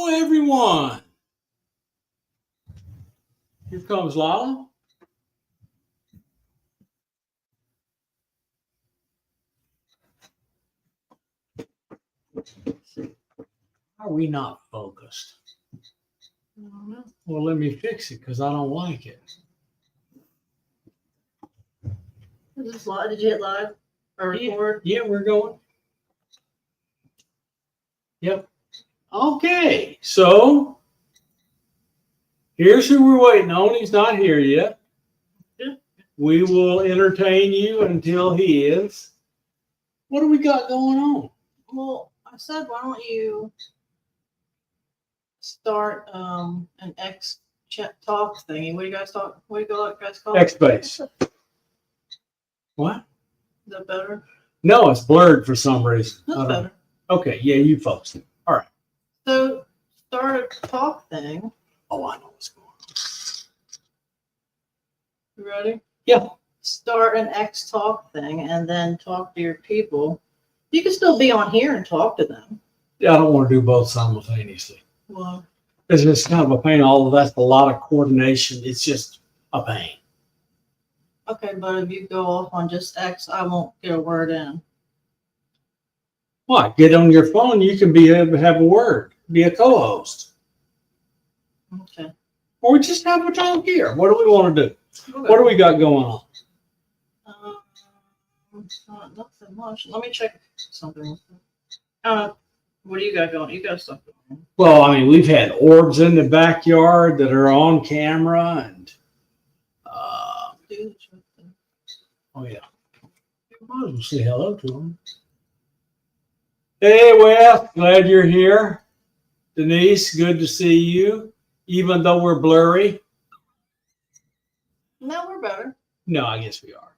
Hello, everyone. Here comes Lala. Are we not focused? Well, let me fix it because I don't like it. Is this live? Did you hit live or record? Yeah, we're going. Yep. Okay, so here's who we're waiting on. He's not here yet. Yeah. We will entertain you until he is. What do we got going on? Well, I said, why don't you start an X chat talk thingy? What do you guys talk? What do you guys call it? X-Base. What? Is that better? No, it's blurred for some reason. That's better. Okay, yeah, you folks. All right. So start a talk thing. Oh, I know what's going on. You ready? Yeah. Start an X talk thing and then talk to your people. You can still be on here and talk to them. Yeah, I don't want to do both simultaneously. Well, It's just kind of a pain. All of that's a lot of coordination. It's just a pain. okay, but if you go off on just X, I won't get a word in. What? Get on your phone. You can have a word. Be a co-host. Okay. Or we just have a talk here. What do we want to do? Okay. What do we got going on? Nothing much. Let me check something. What do you got going? You got stuff going on. Well, I mean, we've had orbs in the backyard that are on camera, and oh yeah, you might as well say hello to them. Hey, Wes, glad you're here. Denise, good to see you, even though we're blurry. No, we're better. No, I guess we are.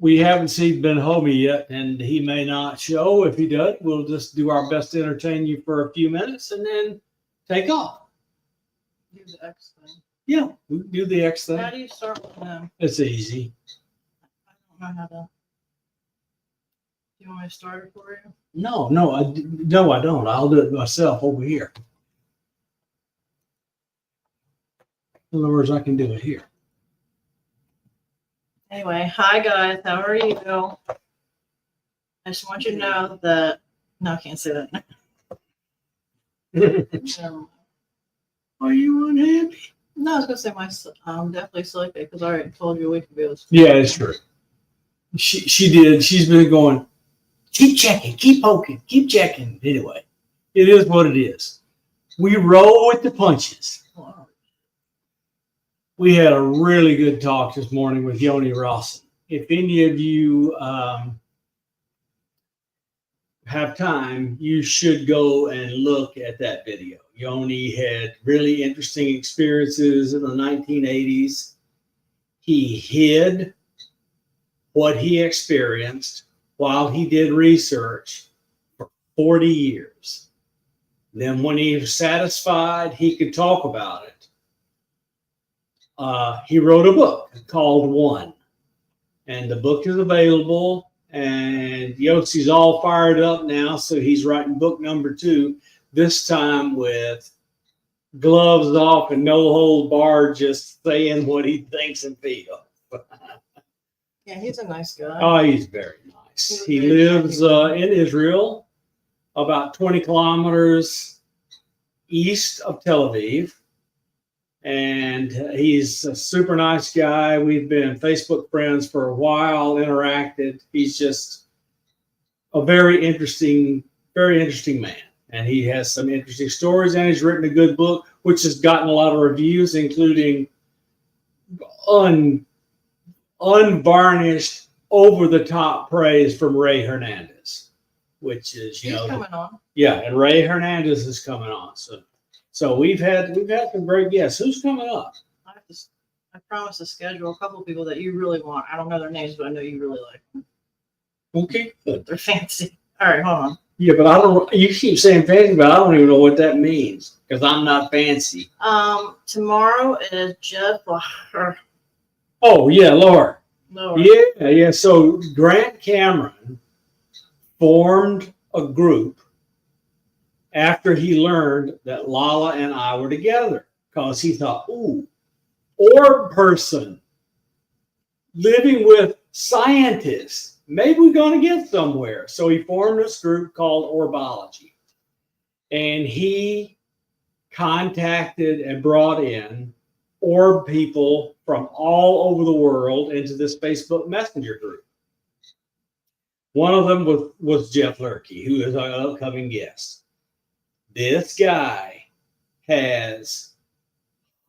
We haven't seen Ben Homey yet, and he may not show. If he does, we'll just do our best to entertain you for a few minutes and then take off. Do the X thing. Yeah, we can do the X thing. How do you start with them? It's easy. I don't know how to. Do you want me to start it for you? No, I don't. I'll do it myself over here. In other words, I can do it here. Anyway, hi guys, how are you? I just want you to know that. No, I can't say that. Are you unhappy? No, I was gonna say I'm definitely sleepy because I already told you a week ago. Yeah, it's true. She did. She's been going, keep checking, keep poking, keep checking. Anyway, it is what it is. We roll with the punches. Wow. We had a really good talk this morning with Yoni Rawson. If any of you have time, you should go and look at that video. Yoni had really interesting experiences in the 1980s. He hid what he experienced while he did research for 40 years. Then when he was satisfied he could talk about it, he wrote a book called One. And the book is available, and Yossi's all fired up now, so he's writing book number 2, this time with gloves off and no hold barred, just saying what he thinks and feels. Yeah, he's a nice guy. Oh, he's very nice. He lives in Israel, about 20 kilometers east of Tel Aviv. And he's a super nice guy. We've been Facebook friends for a while, interacted. He's just a very interesting man. And he has some interesting stories, and he's written a good book, which has gotten a lot of reviews, including unvarnished, over-the-top praise from Ray Hernandez, which is, He's coming on. Yeah, and Ray Hernandez is coming on. So we've had some great guests. Who's coming up? I promise to schedule a couple of people that you really want. I don't know their names, but I know you really like them. Okay, good. They're fancy. All right, hold on. Yeah, but I don't. You keep saying fancy, but I don't even know what that means because I'm not fancy. Tomorrow is Jeff. Oh yeah, Laura. Lower. Yeah. So Grant Cameron formed a group after he learned that Lala and I were together, because he thought, ooh, orb person living with scientists. Maybe we're going to get somewhere. So he formed this group called Orbology. And he contacted and brought in orb people from all over the world into this Facebook Messenger group. One of them was Jeff Lurkey, who is our upcoming guest. This guy has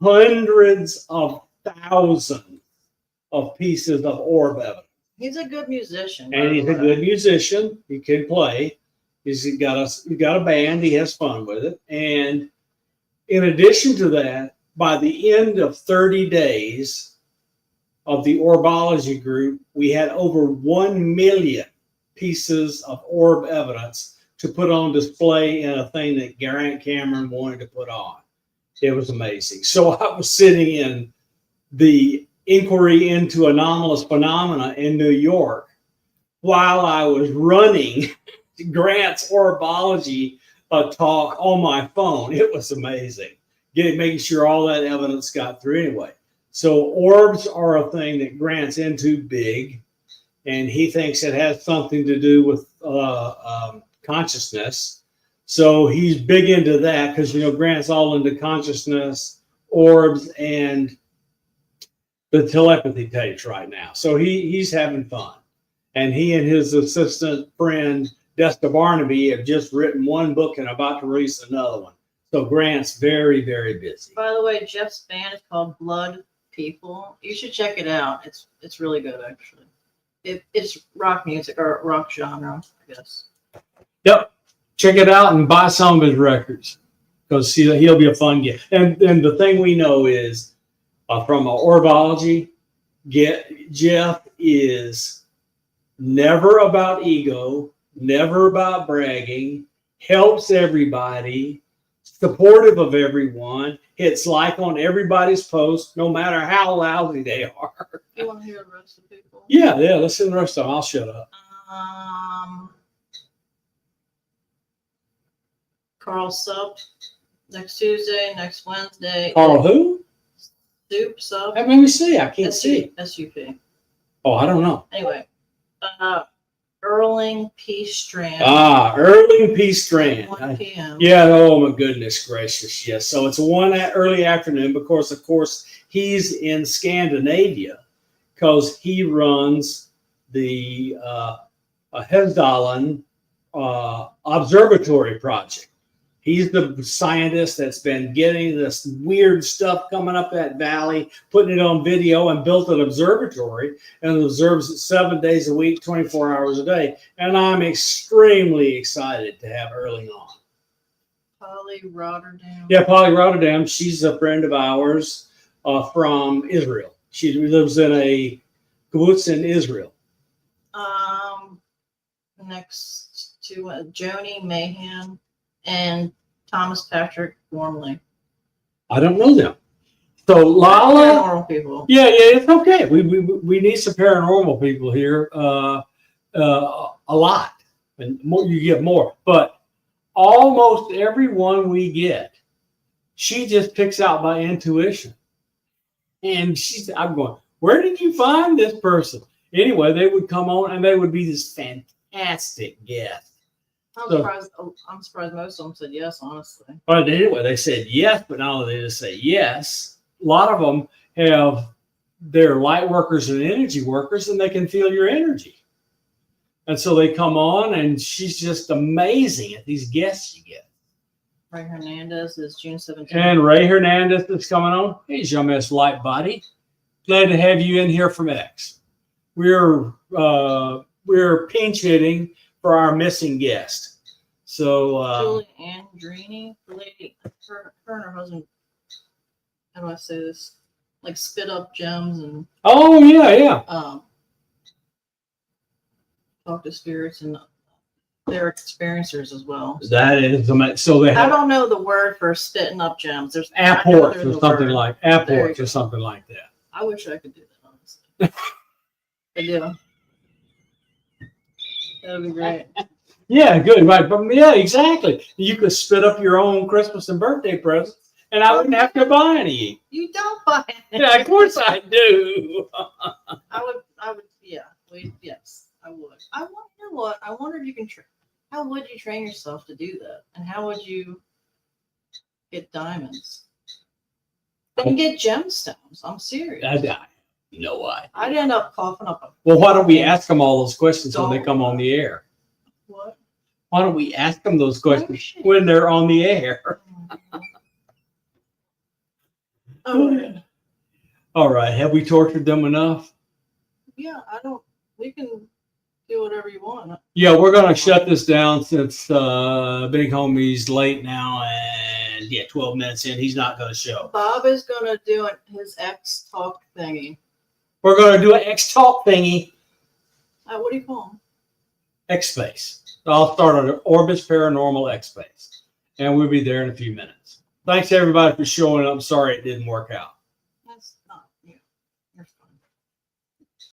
hundreds of thousands of pieces of orb evidence. He's a good musician. And he's a good musician. He can play. He's got a band. He has fun with it. And in addition to that, by the end of 30 days of the Orbology group, we had over 1 million pieces of orb evidence to put on display in a thing that Grant Cameron wanted to put on. It was amazing. So I was sitting in the inquiry into anomalous phenomena in New York while I was running Grant's Orbology talk on my phone. It was amazing. Making sure all that evidence got through anyway. So orbs are a thing that Grant's into big, and he thinks it has something to do with consciousness. So he's big into that because, Grant's all into consciousness, orbs, and the telepathy tapes right now. So he's having fun. And he and his assistant friend, Desta Barnaby, have just written one book and about to release another one. So Grant's very, very busy. By the way, Jeff's band is called Blood People. You should check it out. It's really good, actually. It's rock music or rock genre, I guess. Yep. Check it out and buy some of his records because he'll be a fun guest. And the thing we know is from Orbology, Jeff is never about ego, never about bragging, helps everybody, supportive of everyone, hits like on everybody's post, no matter how lousy they are. You want to hear the rest of the people? Yeah, let's hear the rest of them. I'll shut up. Carl Sub, next Tuesday, next Wednesday. Carl who? Soup Sub. Let me see. I can't see. SUP. Oh, I don't know. Anyway, Erling P. Strand. Erling P. Strand. 1 p.m. Yeah, oh my goodness gracious, yes. So it's early afternoon because, of course, he's in Scandinavia because he runs the Hesdalen Observatory Project. He's the scientist that's been getting this weird stuff coming up that valley, putting it on video, and built an observatory and observes it 7 days a week, 24 hours a day. And I'm extremely excited to have Erling on. Polly Rotterdam. Yeah, Polly Rotterdam. She's a friend of ours from Israel. She lives in a kibbutz in Israel. Next to Joni Mahan and Thomas Patrick Wormley. I don't know them. So Lala, paranormal people. Yeah, it's okay. We need some paranormal people here, a lot, and more, you get more. But almost everyone we get, she just picks out by intuition. And I'm going, where did you find this person? Anyway, they would come on and they would be this fantastic guest. I'm surprised most of them said yes, honestly. But anyway, they said yes, but not only did they say yes, a lot of them they're light workers and energy workers, and they can feel your energy. And so they come on, and she's just amazing at these guests you get. Ray Hernandez is June 17th. And Ray Hernandez is coming on. Hey, James Light Body. Glad to have you in here from X. We're pinch hitting for our missing guest. So Julie Andrini, the lady, her and her husband, how do I say this? Like spit up gems and talk to spirits, and they're experiencers as well. That is amazing. So I don't know the word for spitting up gems. There's apports or something like apports or something like that. I wish I could do that, honestly. I do. That would be great. Yeah, good, right. But yeah, exactly. You could spit up your own Christmas and birthday presents, and I wouldn't have to buy any. You don't buy it. Yeah, of course I do. I would, yeah. Yes, I would. You know what? I wonder if you can how would you train yourself to do that? And how would you get diamonds? Then get gemstones. I'm serious. You know why? I'd end up coughing up a Well, why don't we ask them all those questions when they come on the air? what? Why don't we ask them those questions shit. when they're on the air? Oh, yeah. All right. Have we tortured them enough? Yeah, we can do whatever you want. Yeah, we're going to shut this down since Big Homie's late now. And yeah, 12 minutes in, he's not going to show. Bob is going to do his X talk thingy. We're going to do an X Talk thingy. What do you call him? X Space. I'll start on Orbis Paranormal X Space. And we'll be there in a few minutes. Thanks, everybody, for showing up. I'm sorry it didn't work out.